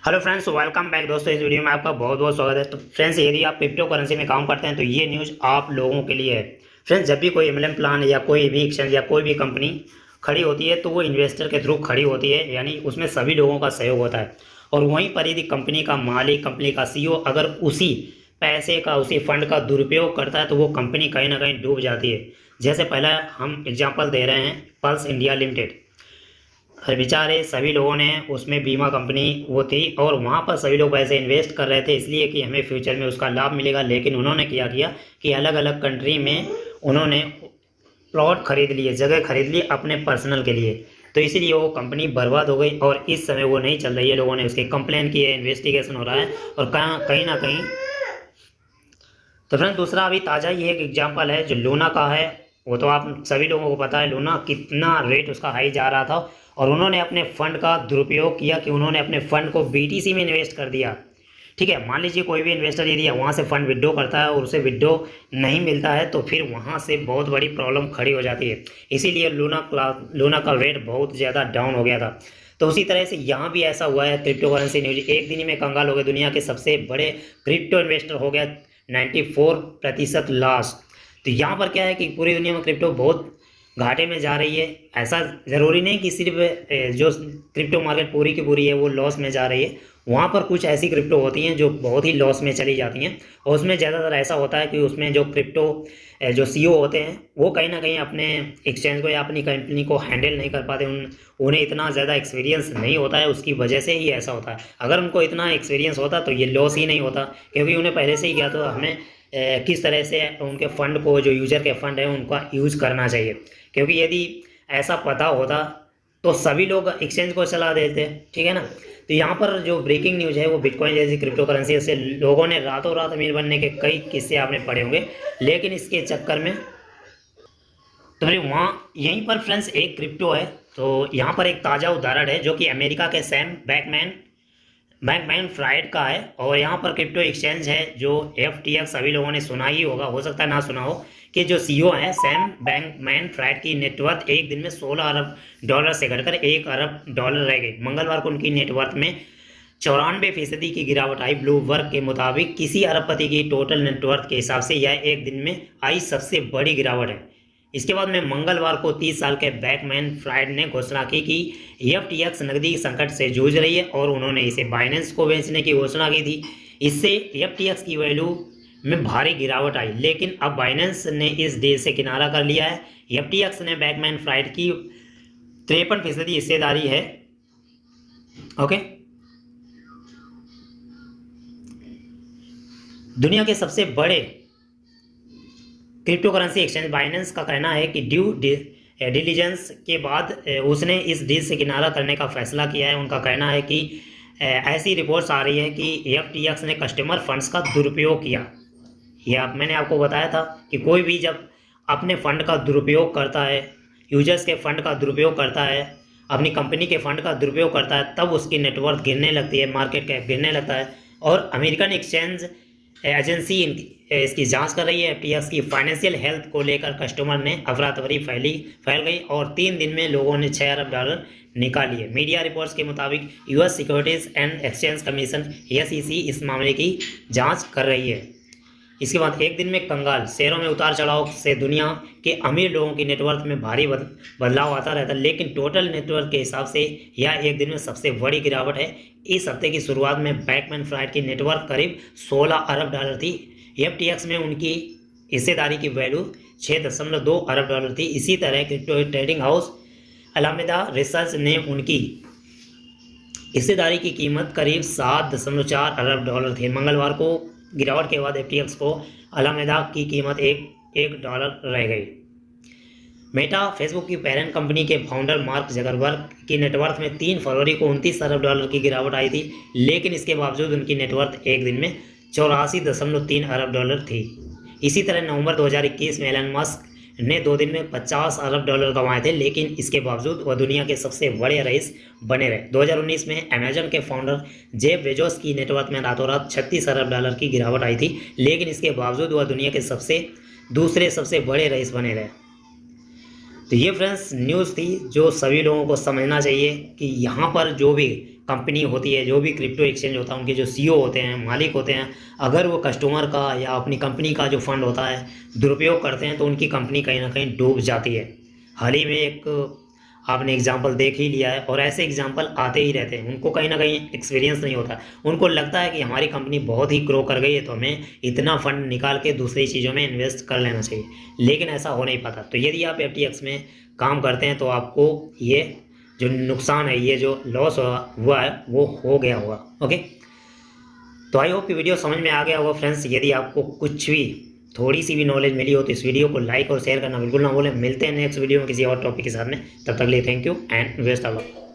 Hello friends, welcome back दोस्तों। इस video में आपका बहुत बहुत स्वागत है। तो फ्रेंड्स, यदि आप क्रिप्टो करेंसी में काम करते हैं तो ये न्यूज़ आप लोगों के लिए है। फ्रेंड्स, जब भी कोई एमएलएम प्लान या कोई भी एक्सचेंज या कोई भी कंपनी खड़ी होती है तो वो इन्वेस्टर के थ्रू खड़ी होती है, यानी उसमें सभी लोगों का सहयोग होता है। और वहीं पर यदि कंपनी का मालिक, कंपनी का सीईओ अगर उसी पैसे का, उसी फंड का दुरुपयोग करता है तो वो कंपनी कहीं ना कहीं डूब जाती है। जैसे पहला हम एग्जाम्पल दे रहे हैं, पल्स इंडिया लिमिटेड। अरे बेचारे सभी लोगों ने, उसमें बीमा कंपनी वो थी और वहाँ पर सभी लोग पैसे इन्वेस्ट कर रहे थे इसलिए कि हमें फ्यूचर में उसका लाभ मिलेगा। लेकिन उन्होंने क्या किया कि अलग अलग कंट्री में उन्होंने प्लॉट खरीद लिए, जगह खरीद ली अपने पर्सनल के लिए। तो इसीलिए वो कंपनी बर्बाद हो गई और इस समय वो नहीं चल रही है। लोगों ने उसकी कंप्लेन की है, इन्वेस्टिगेशन हो रहा है और कहीं ना कहीं। तो फ्रेंड, दूसरा अभी ताज़ा ये एक एग्जाम्पल है जो लूना का है। वो तो आप सभी लोगों को पता है लूना कितना रेट उसका हाई जा रहा था और उन्होंने अपने फंड का दुरुपयोग किया कि उन्होंने अपने फंड को बीटीसी में इन्वेस्ट कर दिया। ठीक है, मान लीजिए कोई भी इन्वेस्टर यदि वहाँ से फंड विड्रॉ करता है और उसे विड्रॉ नहीं मिलता है तो फिर वहाँ से बहुत बड़ी प्रॉब्लम खड़ी हो जाती है। इसीलिए लूना का रेट बहुत ज़्यादा डाउन हो गया था। तो उसी तरह से यहाँ भी ऐसा हुआ है। क्रिप्टो करेंसी न्यूज एक दिन ही में कंगाल हो गए। दुनिया के सबसे बड़े क्रिप्टो इन्वेस्टर हो गया 94% लॉस। तो यहाँ पर क्या है कि पूरी दुनिया में क्रिप्टो बहुत घाटे में जा रही है। ऐसा ज़रूरी नहीं कि सिर्फ जो क्रिप्टो मार्केट पूरी की पूरी है वो लॉस में जा रही है। वहाँ पर कुछ ऐसी क्रिप्टो होती हैं जो बहुत ही लॉस में चली जाती हैं और उसमें ज़्यादातर ऐसा होता है कि उसमें जो क्रिप्टो जो सीईओ होते हैं वो कहीं ना कहीं अपने एक्सचेंज को या अपनी कंपनी को हैंडल नहीं कर पाते। उन्हें इतना ज़्यादा एक्सपीरियंस नहीं होता है, उसकी वजह से ही ऐसा होता है। अगर उनको इतना एक्सपीरियंस होता तो ये लॉस ही नहीं होता, क्योंकि उन्हें पहले से ही क्या तो हमें किस तरह से उनके फ़ंड को, जो यूज़र के फ़ंड है उनका यूज़ करना चाहिए। क्योंकि यदि ऐसा पता होता तो सभी लोग एक्सचेंज को चला देते। ठीक है ना। तो यहाँ पर जो ब्रेकिंग न्यूज़ है वो बिटकॉइन जैसी क्रिप्टो करेंसी से लोगों ने रातों रात अमीर बनने के कई किस्से आपने पढ़े होंगे, लेकिन इसके चक्कर में तो फिर वहाँ यहीं पर फ्रेंड्स एक क्रिप्टो है। तो यहाँ पर एक ताज़ा उदाहरण है जो कि अमेरिका के सैम बैकमैन फ्राइड का है। और यहाँ पर क्रिप्टो एक्सचेंज है जो FTX, सभी लोगों ने सुना ही होगा, हो सकता है ना सुना हो, कि जो सीईओ है सैम बैकमैन फ्राइड की नेटवर्थ एक दिन में $16 अरब से घटकर $1 अरब रह गई। मंगलवार को उनकी नेटवर्थ में 94% की गिरावट आई। ब्लूमबर्ग के मुताबिक किसी अरबपति की टोटल नेटवर्थ के हिसाब से यह एक दिन में आई सबसे बड़ी गिरावट है। इसके बाद में मंगलवार को 30 साल के बैकमैन फ्राइड ने घोषणा की कि FTX नकदी संकट से जूझ रही है और उन्होंने इसे बाइनेंस को बेचने की घोषणा की थी। इससे FTX की वैल्यू में भारी गिरावट आई, लेकिन अब बाइनेंस ने इस डील से किनारा कर लिया है। FTX ने बैकमैन फ्राइड की 53% हिस्सेदारी है। ओके, दुनिया के सबसे बड़े क्रिप्टो करेंसी एक्सचेंज बाइनेंस का कहना है कि ड्यू डिलीजेंस के बाद उसने इस डील से किनारा करने का फैसला किया है। उनका कहना है कि ऐसी रिपोर्ट्स आ रही है कि FTX ने कस्टमर फंड्स का दुरुपयोग किया। यह मैंने आपको बताया था कि कोई भी जब अपने फ़ंड का दुरुपयोग करता है, यूजर्स के फ़ंड का दुरुपयोग करता है, अपनी कंपनी के फ़ंड का दुरुपयोग करता है, तब उसकी नेटवर्थ गिरने लगती है, मार्केट कैप गिरने लगता है। और अमेरिकन एक्सचेंज एजेंसी इसकी जांच कर रही है। FTX की फाइनेंशियल हेल्थ को लेकर कस्टमर ने अफरा तफरी फैल गई और 3 दिन में लोगों ने $6 अरब निकाल लिए। मीडिया रिपोर्ट्स के मुताबिक US securities and exchange commission SEC इस मामले की जांच कर रही है। इसके बाद एक दिन में कंगाल, शेयरों में उतार चढ़ाव से दुनिया के अमीर लोगों की नेटवर्थ में भारी बदलाव आता रहता है, लेकिन टोटल नेटवर्थ के हिसाब से यह एक दिन में सबसे बड़ी गिरावट है। इस हफ्ते की शुरुआत में बैकमैन फ्राइड की नेटवर्थ करीब $16 अरब थी। FTX में उनकी हिस्सेदारी की वैल्यू $6.2 अरब थी। इसी तरह क्रिप्टो ट्रेडिंग हाउस अलामेदा रिसर्च ने उनकी हिस्सेदारी की कीमत करीब $7.4 अरब थी। मंगलवार को गिरावट के बाद FTX को अलामेदा की कीमत $1 रह गई। मेटा, फेसबुक की पेरेंट कंपनी के फाउंडर मार्क जकरबर्ग की नेटवर्थ में 3 फरवरी को $29 अरब की गिरावट आई थी, लेकिन इसके बावजूद उनकी नेटवर्थ एक दिन में $84.3 अरब थी। इसी तरह नवंबर 2021 में एलन मस्क ने 2 दिन में $50 अरब कमाए थे, लेकिन इसके बावजूद वह दुनिया के सबसे बड़े रईस बने रहे। 2019 में अमेजन के फाउंडर जेफ बेजोस की नेटवर्थ में रातों रात $36 अरब की गिरावट आई थी, लेकिन इसके बावजूद वह दुनिया के दूसरे सबसे बड़े रईस बने रहे। तो ये फ्रेंड्स न्यूज़ थी जो सभी लोगों को समझना चाहिए कि यहाँ पर जो भी कंपनी होती है, जो भी क्रिप्टो एक्सचेंज होता है, उनके जो सीईओ होते हैं, मालिक होते हैं, अगर वो कस्टमर का या अपनी कंपनी का जो फंड होता है दुरुपयोग करते हैं तो उनकी कंपनी कहीं ना कहीं डूब जाती है। हाल ही में एक आपने एग्जाम्पल देख ही लिया है और ऐसे एग्जाम्पल आते ही रहते हैं। उनको कहीं ना कहीं एक्सपीरियंस नहीं होता, उनको लगता है कि हमारी कंपनी बहुत ही ग्रो कर गई है तो हमें इतना फंड निकाल के दूसरी चीज़ों में इन्वेस्ट कर लेना चाहिए, लेकिन ऐसा हो नहीं पाता। तो यदि आप FTX में काम करते हैं तो आपको ये जो नुकसान है, ये जो लॉस हुआ है वो हो गया होगा। ओके, तो आई होप कि वीडियो समझ में आ गया होगा फ्रेंड्स। यदि आपको कुछ भी थोड़ी सी भी नॉलेज मिली हो तो इस वीडियो को लाइक और शेयर करना बिल्कुल ना भूलें। मिलते हैं नेक्स्ट वीडियो में किसी और टॉपिक के साथ में, तब तक के लिए thank you and best of luck.